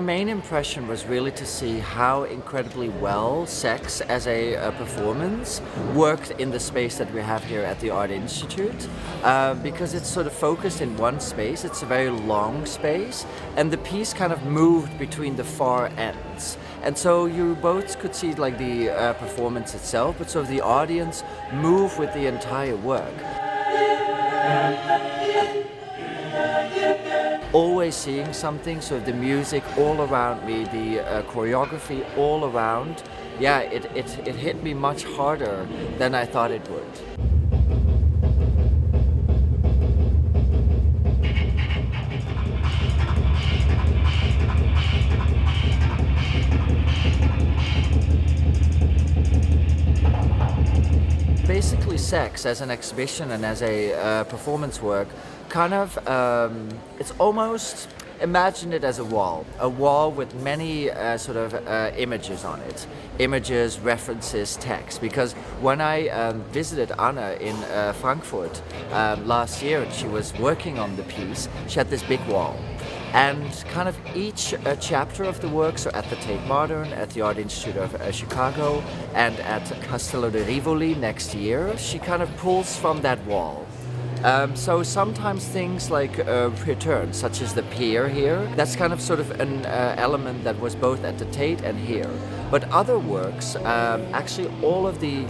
main impression was really to see how incredibly well sex as a performance worked in the space that we have here at the Art Institute, because it's sort of focused in one space. It's a very long space, and the piece kind of moved between the far ends. And so you both could see like the performance itself, but sort of the audience move with the entire work. Always seeing something, so the music all around me, the choreography all around, yeah, it hit me much harder than I thought it would. Basically, sex as an exhibition and as a performance work, kind of, it's almost, imagine it as a wall with many sort of images on it. Images, references, text. Because when I visited Anna in Frankfurt last year, and she was working on the piece, she had this big wall. And kind of each chapter of the work, so at the Tate Modern, at the Art Institute of Chicago, and at Castello de Rivoli next year, she kind of pulls from that wall. So sometimes things like return, such as the pier here, that's kind of sort of an element that was both at the Tate and here. But other works, actually all of the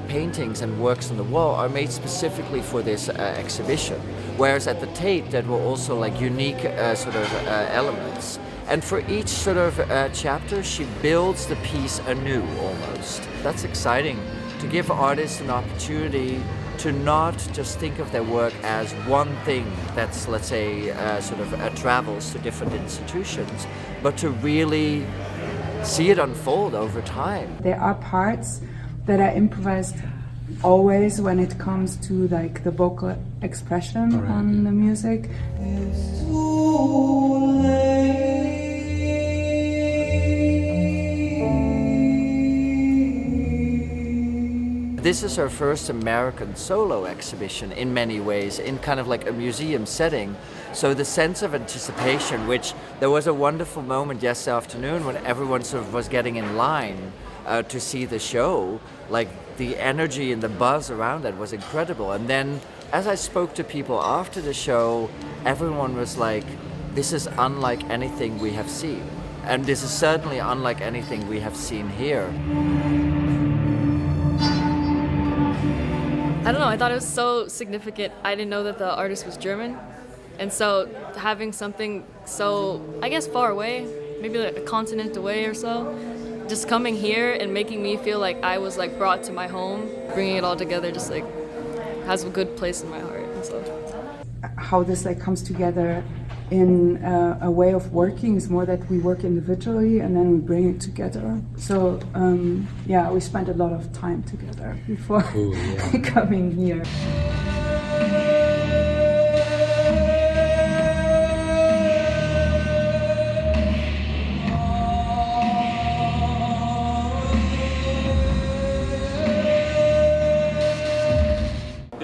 paintings and works on the wall are made specifically for this exhibition. Whereas at the Tate, there were also like unique sort of elements. And for each sort of chapter, she builds the piece anew almost. That's exciting, to give artists an opportunity to not just think of their work as one thing that's, let's say, sort of travels to different institutions, but to really see it unfold over time. There are parts that are improvised always when it comes to like the vocal expression on the music. It's too late. This is her first American solo exhibition in many ways, in kind of like a museum setting. So the sense of anticipation, which there was a wonderful moment yesterday afternoon when everyone sort of was getting in line to see the show, like the energy and the buzz around that was incredible. And then as I spoke to people after the show, everyone was like, this is unlike anything we have seen. And this is certainly unlike anything we have seen here. I don't know, I thought it was so significant. I didn't know that the artist was German. And so having something so, I guess, far away, maybe like a continent away or so, just coming here and making me feel like I was like brought to my home, bringing it all together just like has a good place in my heart and stuff. How this like comes together in a way of working is more that we work individually and then we bring it together. So yeah, we spent a lot of time together before coming here.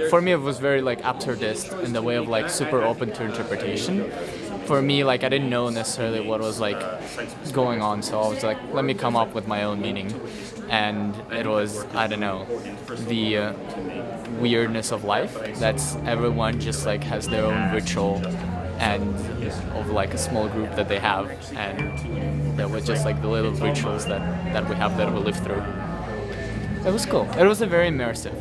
For me, it was very like absurdist in the way of like super open to interpretation. For me, like I didn't know necessarily what was like going on, so I was like, let me come up with my own meaning. And it was, I don't know, the weirdness of life. That's everyone just like has their own ritual and of like a small group that they have, and that was just like the little rituals that we have that we live through. It was cool. It was a very immersive.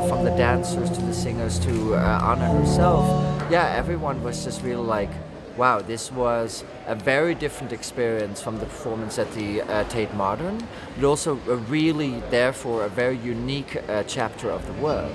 From the dancers to the singers to Anna herself, yeah, everyone was just really like, wow, this was a very different experience from the performance at the Tate Modern, but also a really, therefore, a very unique chapter of the work.